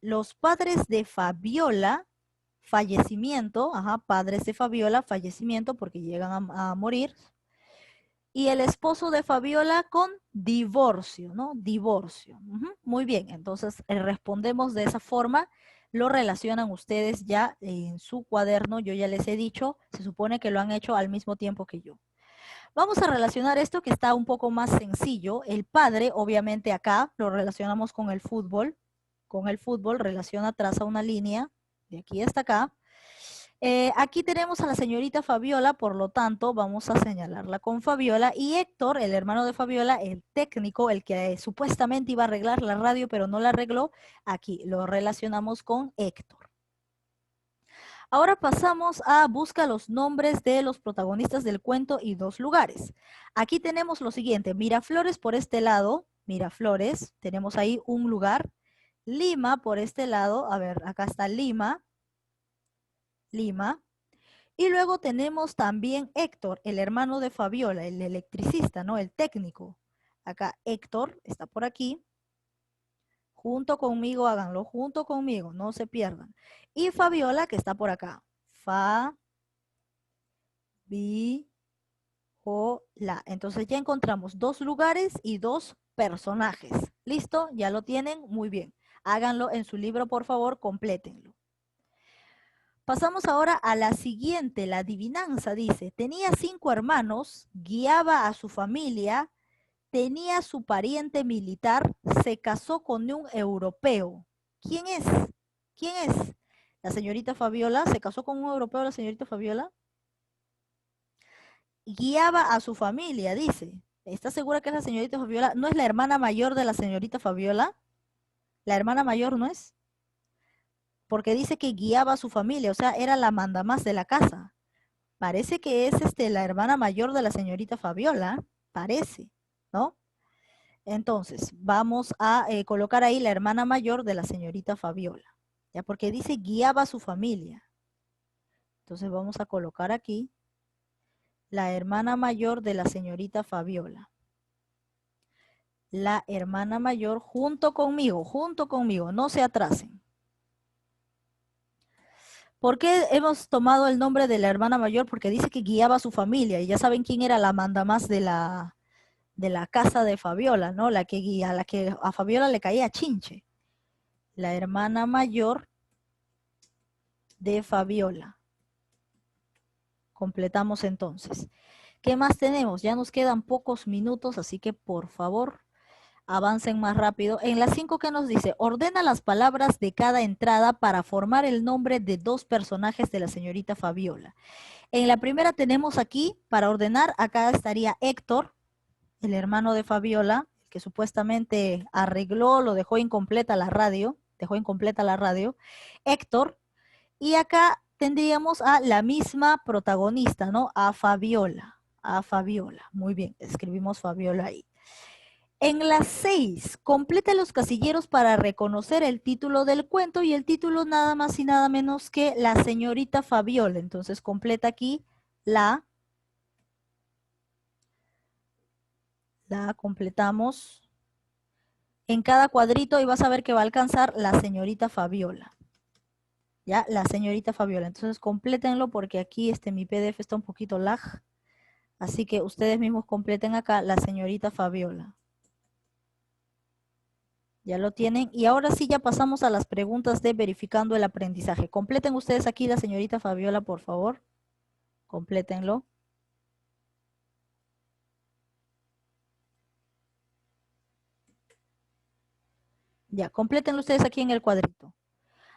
Los padres de Fabiola, fallecimiento, ajá, padres de Fabiola, fallecimiento porque llegan a morir. Y el esposo de Fabiola con divorcio, ¿no? Divorcio. Muy bien, entonces respondemos de esa forma. Lo relacionan ustedes ya en su cuaderno, yo ya les he dicho, se supone que lo han hecho al mismo tiempo que yo. Vamos a relacionar esto que está un poco más sencillo. El padre, obviamente acá, lo relacionamos con el fútbol. Con el fútbol relaciona, traza una línea de aquí hasta acá. Aquí tenemos a la señorita Fabiola, por lo tanto vamos a señalarla con Fabiola, y Héctor, el hermano de Fabiola, el técnico, el que supuestamente iba a arreglar la radio pero no la arregló, aquí lo relacionamos con Héctor. Ahora pasamos a busca los nombres de los protagonistas del cuento y dos lugares. Aquí tenemos lo siguiente, Miraflores por este lado, Miraflores, tenemos ahí un lugar, Lima por este lado, a ver, acá está Lima, Lima. Y luego tenemos también Héctor, el hermano de Fabiola, el electricista, ¿no? El técnico. Acá Héctor está por aquí. Junto conmigo, háganlo junto conmigo, no se pierdan. Y Fabiola, que está por acá. Fabiola. Entonces ya encontramos dos lugares y dos personajes. ¿Listo? ¿Ya lo tienen? Muy bien. Háganlo en su libro, por favor, complétenlo. Pasamos ahora a la siguiente, la adivinanza, dice, tenía 5 hermanos, guiaba a su familia, tenía su pariente militar, se casó con un europeo. ¿Quién es? ¿Quién es? La señorita Fabiola, ¿se casó con un europeo la señorita Fabiola? Guiaba a su familia, dice. ¿Está segura que es la señorita Fabiola? ¿No es la hermana mayor de la señorita Fabiola? ¿La hermana mayor no es? Porque dice que guiaba a su familia, o sea, era la mandamás de la casa. Parece que es la hermana mayor de la señorita Fabiola, parece, ¿no? Entonces, vamos a colocar ahí la hermana mayor de la señorita Fabiola, ya porque dice guiaba a su familia. Entonces vamos a colocar aquí la hermana mayor de la señorita Fabiola. La hermana mayor junto conmigo, no se atrasen. ¿Por qué hemos tomado el nombre de la hermana mayor? Porque dice que guiaba a su familia y ya saben quién era la mandamás de la casa de Fabiola, ¿no? La que guía, la que a Fabiola le caía chinche. La hermana mayor de Fabiola. Completamos entonces. ¿Qué más tenemos? Ya nos quedan pocos minutos, así que por favor avancen más rápido. En las 5 que nos dice, ordena las palabras de cada entrada para formar el nombre de dos personajes de la señorita Fabiola. En la primera tenemos aquí, para ordenar, acá estaría Héctor, el hermano de Fabiola, que supuestamente arregló, lo dejó incompleta la radio, Héctor, y acá tendríamos a la misma protagonista, ¿no? A Fabiola, muy bien, escribimos Fabiola ahí. En las 6, completa los casilleros para reconocer el título del cuento y el título nada más y nada menos que la señorita Fabiola. Entonces completa aquí la completamos en cada cuadrito y vas a ver que va a alcanzar la señorita Fabiola. Ya, la señorita Fabiola. Entonces complétenlo porque aquí mi PDF está un poquito lag. Así que ustedes mismos completen acá la señorita Fabiola. Ya lo tienen. Y ahora sí ya pasamos a las preguntas de verificando el aprendizaje. Completen ustedes aquí la señorita Fabiola, por favor. Complétenlo. Ya, complétenlo ustedes aquí en el cuadrito.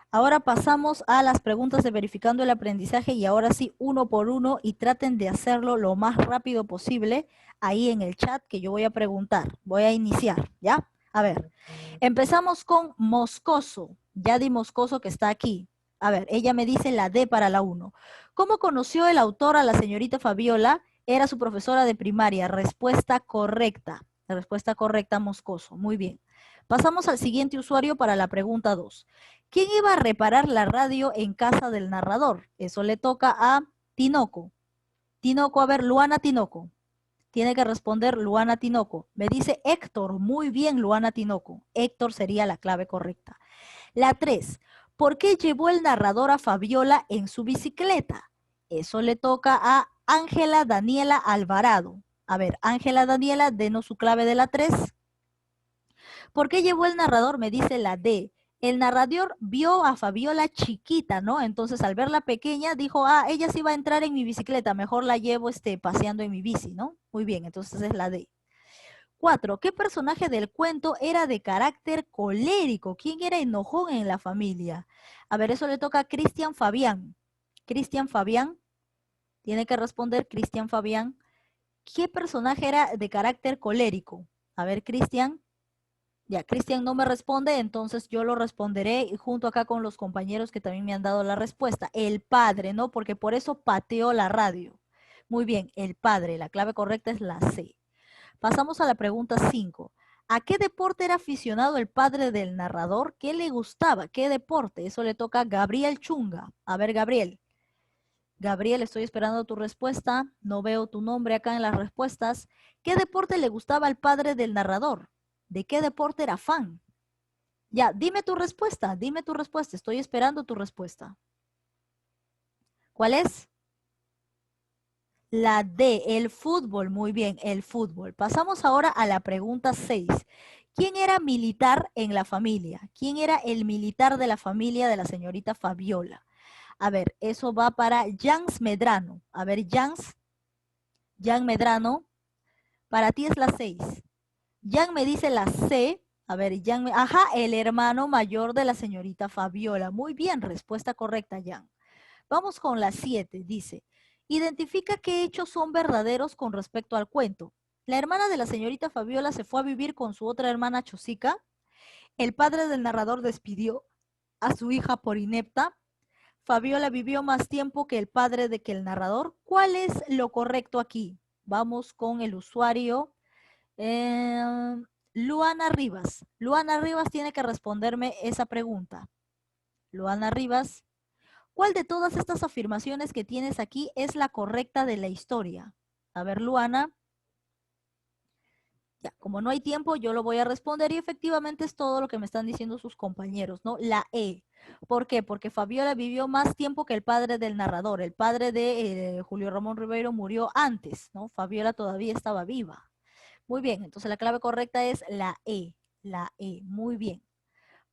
Ahora pasamos a las preguntas de verificando el aprendizaje y ahora sí, uno por uno y traten de hacerlo lo más rápido posible ahí en el chat que yo voy a preguntar. Voy a iniciar, ¿ya? A ver, empezamos con Moscoso. Ya di Moscoso que está aquí. A ver, ella me dice la D para la 1. ¿Cómo conoció el autor a la señorita Fabiola? Era su profesora de primaria. Respuesta correcta. La respuesta correcta, Moscoso. Muy bien. Pasamos al siguiente usuario para la pregunta 2. ¿Quién iba a reparar la radio en casa del narrador? Eso le toca a Tinoco. Tinoco, a ver, Luana Tinoco. Tiene que responder Luana Tinoco. Me dice Héctor. Muy bien, Luana Tinoco. Héctor sería la clave correcta. La 3. ¿Por qué llevó el narrador a Fabiola en su bicicleta? Eso le toca a Ángela Daniela Alvarado. A ver, Ángela Daniela, denos su clave de la 3. ¿Por qué llevó el narrador? Me dice la D. El narrador vio a Fabiola chiquita, ¿no? Entonces al verla pequeña dijo, ella sí va a entrar en mi bicicleta, mejor la llevo paseando en mi bici, ¿no? Muy bien, entonces es la D. 4. ¿Qué personaje del cuento era de carácter colérico? ¿Quién era enojón en la familia? A ver, eso le toca a Cristian Fabián. Cristian Fabián, tiene que responder Cristian Fabián. ¿Qué personaje era de carácter colérico? A ver, Cristian. Ya, Cristian no me responde, entonces yo lo responderé junto acá con los compañeros que también me han dado la respuesta. El padre, ¿no? Porque por eso pateó la radio. Muy bien, el padre. La clave correcta es la C. Pasamos a la pregunta 5. ¿A qué deporte era aficionado el padre del narrador? ¿Qué le gustaba? ¿Qué deporte? Eso le toca a Gabriel Chunga. A ver, Gabriel. Gabriel, estoy esperando tu respuesta. No veo tu nombre acá en las respuestas. ¿Qué deporte le gustaba al padre del narrador? ¿De qué deporte era fan? Ya, dime tu respuesta. Estoy esperando tu respuesta. ¿Cuál es? La D, el fútbol. Muy bien, el fútbol. Pasamos ahora a la pregunta 6. ¿Quién era militar en la familia? ¿Quién era el militar de la familia de la señorita Fabiola? A ver, eso va para Jans Medrano. A ver, Jan Medrano, para ti es la 6. Jan me dice la C. A ver, ajá, el hermano mayor de la señorita Fabiola. Muy bien, respuesta correcta, Jan. Vamos con la 7, dice. Identifica qué hechos son verdaderos con respecto al cuento. La hermana de la señorita Fabiola se fue a vivir con su otra hermana Chosica. El padre del narrador despidió a su hija por inepta. Fabiola vivió más tiempo que el padre de que el narrador. ¿Cuál es lo correcto aquí? Vamos con el usuario. Luana Rivas. Luana Rivas tiene que responderme esa pregunta. Luana Rivas, ¿cuál de todas estas afirmaciones que tienes aquí es la correcta de la historia? A ver, Luana. Ya, como no hay tiempo, yo lo voy a responder y efectivamente es todo lo que me están diciendo sus compañeros, ¿no? La E. ¿Por qué? Porque Fabiola vivió más tiempo que el padre del narrador. El padre de Julio Ramón Ribeiro murió antes, ¿no? Fabiola todavía estaba viva. Muy bien, entonces la clave correcta es la E. La E, muy bien.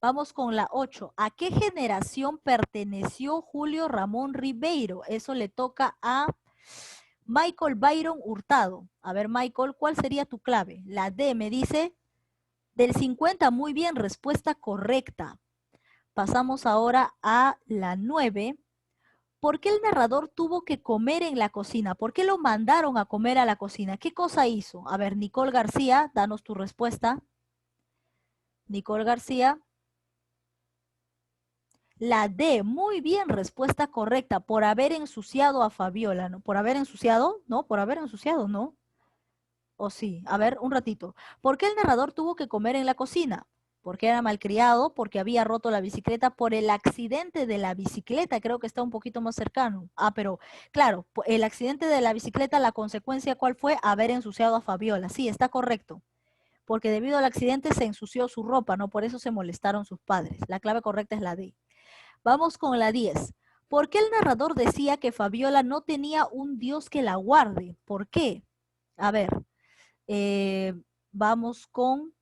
Vamos con la 8. ¿A qué generación perteneció Julio Ramón Ribeiro? Eso le toca a Michael Byron Hurtado. A ver, Michael, ¿cuál sería tu clave? La D me dice del 50. Muy bien, respuesta correcta. Pasamos ahora a la 9. ¿Por qué el narrador tuvo que comer en la cocina? ¿Por qué lo mandaron a comer a la cocina? ¿Qué cosa hizo? A ver, Nicole García, danos tu respuesta. Nicole García. La D, muy bien, respuesta correcta, por haber ensuciado a Fabiola, ¿no? ¿Por haber ensuciado? No, por haber ensuciado, ¿no? ¿O sí? A ver, un ratito. ¿Por qué el narrador tuvo que comer en la cocina? Porque era malcriado, porque había roto la bicicleta, por el accidente de la bicicleta, creo que está un poquito más cercano. Ah, pero claro, el accidente de la bicicleta, la consecuencia, ¿cuál fue? Haber ensuciado a Fabiola. Sí, está correcto. Porque debido al accidente se ensució su ropa, ¿no? Por eso se molestaron sus padres. La clave correcta es la D. Vamos con la 10. ¿Por qué el narrador decía que Fabiola no tenía un Dios que la guarde? ¿Por qué? A ver, eh, vamos con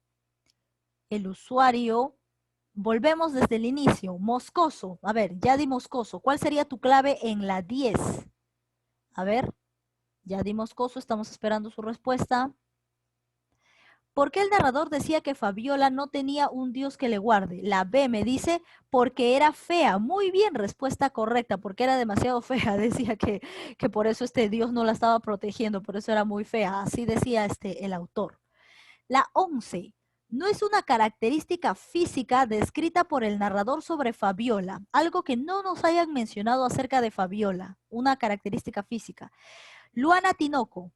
el usuario. Volvemos desde el inicio. Moscoso. A ver, ya di Moscoso. ¿Cuál sería tu clave en la 10? A ver, ya di Moscoso. Estamos esperando su respuesta. ¿Por qué el narrador decía que Fabiola no tenía un Dios que le guarde? La B me dice porque era fea. Muy bien, respuesta correcta, porque era demasiado fea. Decía que por eso este Dios no la estaba protegiendo, por eso era muy fea. Así decía el autor. La 11. No es una característica física descrita por el narrador sobre Fabiola, algo que no nos hayan mencionado acerca de Fabiola, una característica física. Luana Tinoco.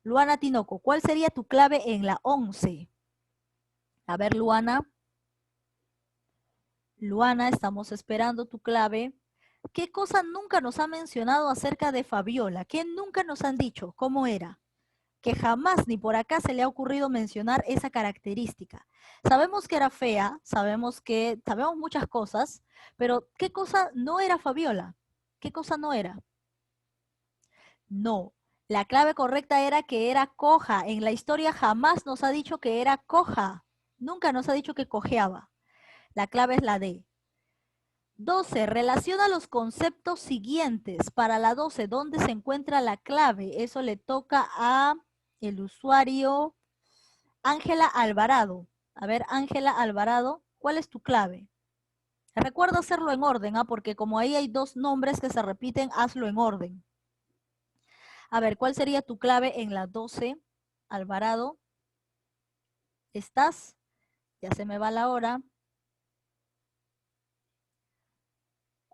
Luana Tinoco, ¿cuál sería tu clave en la 11? A ver, Luana. Luana, estamos esperando tu clave. ¿Qué cosa nunca nos ha mencionado acerca de Fabiola? ¿Qué nunca nos han dicho? ¿Cómo era? Que jamás ni por acá se le ha ocurrido mencionar esa característica. Sabemos que era fea, sabemos muchas cosas, pero ¿qué cosa no era Fabiola? ¿Qué cosa no era? No. La clave correcta era que era coja. En la historia jamás nos ha dicho que era coja. Nunca nos ha dicho que cojeaba. La clave es la D. 12. Relaciona los conceptos siguientes. Para la 12, ¿dónde se encuentra la clave? Eso le toca a el usuario Ángela Alvarado. A ver, Ángela Alvarado, ¿cuál es tu clave? Recuerda hacerlo en orden, porque como ahí hay dos nombres que se repiten, hazlo en orden. A ver, ¿cuál sería tu clave en la 12, Alvarado? ¿Estás? Ya se me va la hora.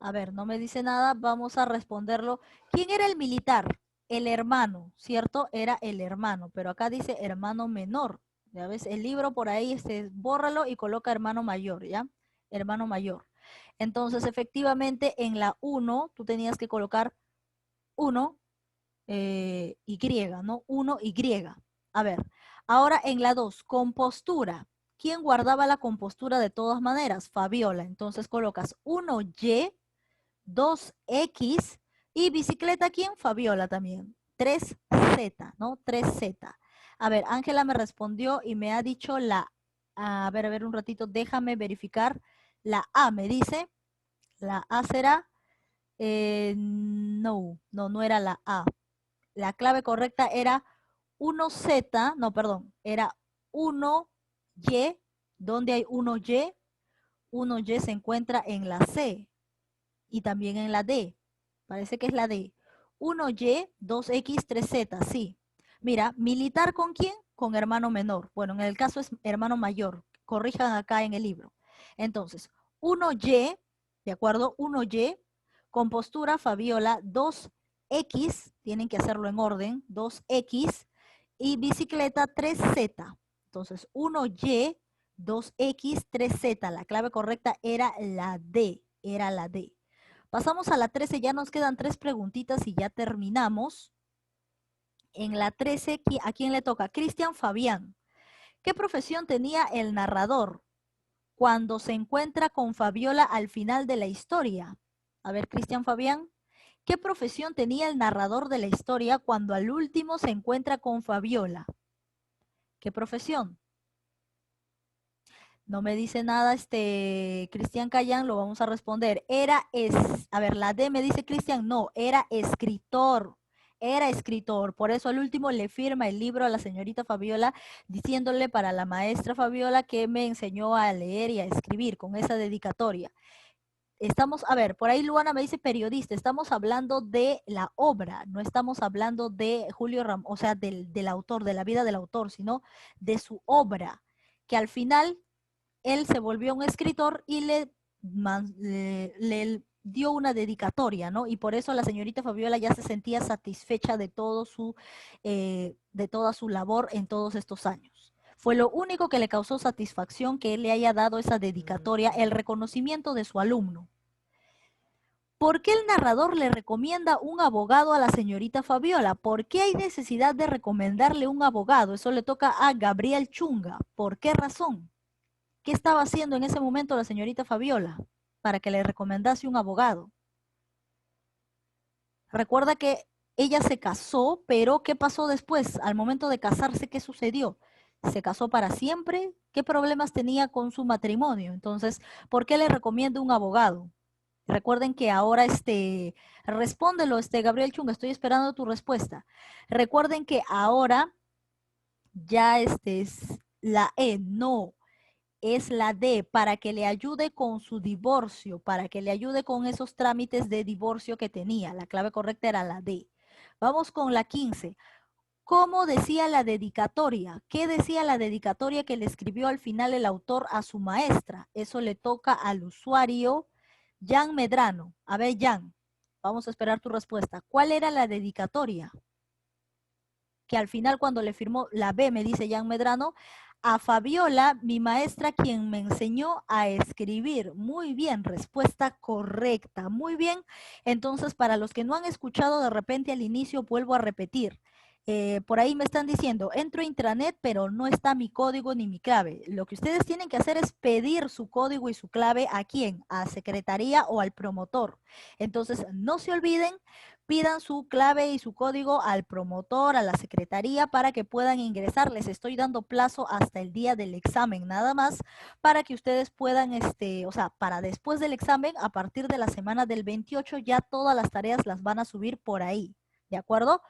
A ver, no me dice nada, vamos a responderlo. ¿Quién era el militar? El hermano, ¿cierto? Era el hermano, pero acá dice hermano menor. Ya ves, el libro por ahí, bórralo y coloca hermano mayor, ¿ya? Hermano mayor. Entonces, efectivamente, en la 1, tú tenías que colocar 1, Y, ¿no? 1 Y. A ver, ahora en la 2, compostura. ¿Quién guardaba la compostura de todas maneras? Fabiola. Entonces colocas 1Y, 2X y bicicleta, ¿quién? Fabiola también. 3Z, ¿no? 3Z. A ver, Ángela me respondió y me ha dicho a ver un ratito, déjame verificar. La A me dice, la A será, no era la A. La clave correcta era 1Z, no, perdón, era 1Y, donde hay 1Y, 1Y se encuentra en la C y también en la D. Parece que es la D. 1Y, 2X, 3Z, sí. Mira, militar ¿con quién? Con hermano menor. Bueno, en el caso es hermano mayor. Corrijan acá en el libro. Entonces, 1Y, ¿de acuerdo? 1Y Compostura, Fabiola, 2X, tienen que hacerlo en orden, 2X, y bicicleta, 3Z. Entonces, 1Y, 2X, 3Z. La clave correcta era la D, Pasamos a la 13, ya nos quedan 3 preguntitas y ya terminamos. En la 13, ¿a quién le toca? Cristian Fabián. ¿Qué profesión tenía el narrador cuando se encuentra con Fabiola al final de la historia? A ver, Cristian Fabián, ¿qué profesión tenía el narrador de la historia cuando al último se encuentra con Fabiola? ¿Qué profesión? No me dice nada Cristian Cayán, lo vamos a responder. A ver, la D me dice Cristian, no, era escritor. Era escritor, por eso al último le firma el libro a la señorita Fabiola diciéndole para la maestra Fabiola que me enseñó a leer y a escribir con esa dedicatoria. A ver, por ahí Luana me dice periodista, estamos hablando de la obra, no estamos hablando de Julio Ramos, o sea, del autor, de la vida del autor, sino de su obra, que al final él se volvió un escritor y le dio una dedicatoria, ¿no? Y por eso la señorita Fabiola ya se sentía satisfecha de de toda su labor en todos estos años. Fue lo único que le causó satisfacción que él le haya dado esa dedicatoria, el reconocimiento de su alumno. ¿Por qué el narrador le recomienda un abogado a la señorita Fabiola? ¿Por qué hay necesidad de recomendarle un abogado? Eso le toca a Gabriel Chunga. ¿Por qué razón? ¿Qué estaba haciendo en ese momento la señorita Fabiola para que le recomendase un abogado? Recuerda que ella se casó, pero ¿qué pasó después? Al momento de casarse, ¿qué sucedió? ¿Se casó para siempre? ¿Qué problemas tenía con su matrimonio? Entonces, ¿por qué le recomiendo un abogado? Recuerden que ahora respóndelo, Gabriel Chunga, estoy esperando tu respuesta. Recuerden que ahora ya es la E, no, es la D, para que le ayude con su divorcio, para que le ayude con esos trámites de divorcio que tenía. La clave correcta era la D. Vamos con la 15. ¿Cómo decía la dedicatoria? ¿Qué decía la dedicatoria que le escribió al final el autor a su maestra? Eso le toca al usuario Jan Medrano. A ver, Jan, vamos a esperar tu respuesta. ¿Cuál era la dedicatoria? Que al final cuando le firmó la B, me dice Jan Medrano, a Fabiola, mi maestra, quien me enseñó a escribir. Muy bien, respuesta correcta. Muy bien. Entonces, para los que no han escuchado de repente al inicio, vuelvo a repetir. Por ahí me están diciendo, entro a intranet, pero no está mi código ni mi clave. Lo que ustedes tienen que hacer es pedir su código y su clave ¿a quién? A secretaría o al promotor. Entonces, no se olviden, pidan su clave y su código al promotor, a la secretaría, para que puedan ingresar. Les estoy dando plazo hasta el día del examen, nada más, para que ustedes puedan, o sea, para después del examen, a partir de la semana del 28, ya todas las tareas las van a subir por ahí, ¿de acuerdo?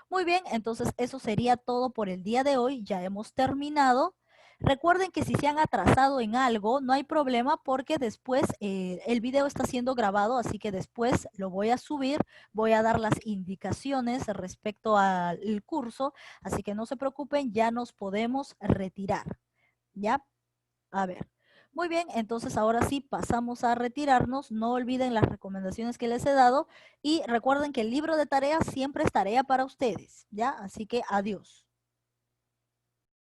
Muy bien, entonces eso sería todo por el día de hoy. Ya hemos terminado. Recuerden que si se han atrasado en algo, no hay problema porque después el video está siendo grabado, así que después lo voy a subir, voy a dar las indicaciones respecto al curso, así que no se preocupen, ya nos podemos retirar. ¿Ya? A ver. Muy bien, entonces ahora sí pasamos a retirarnos. No olviden las recomendaciones que les he dado y recuerden que el libro de tareas siempre es tarea para ustedes, ¿ya? Así que adiós.